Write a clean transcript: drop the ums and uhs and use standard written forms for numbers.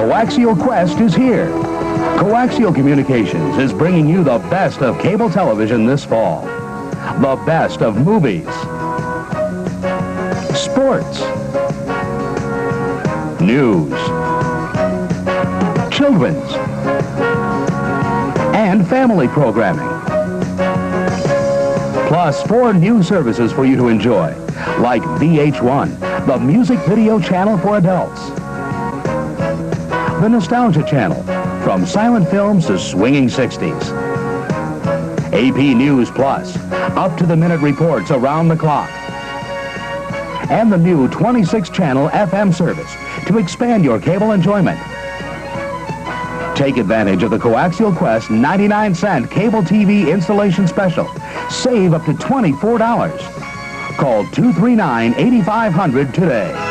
Coaxial Quest is here. Coaxial Communications is bringing you the best of cable television this fall. The best of movies, sports, news, children's, and family programming. Plus 4 new services for you to enjoy, like VH1, the music video channel for adults. The Nostalgia Channel, from silent films to swinging 60s. AP News Plus, up-to-the-minute reports around the clock. And the new 26-channel FM service to expand your cable enjoyment. Take advantage of the Coaxial Quest 99-cent cable TV installation special. Save up to $24. Call 239-8500 today.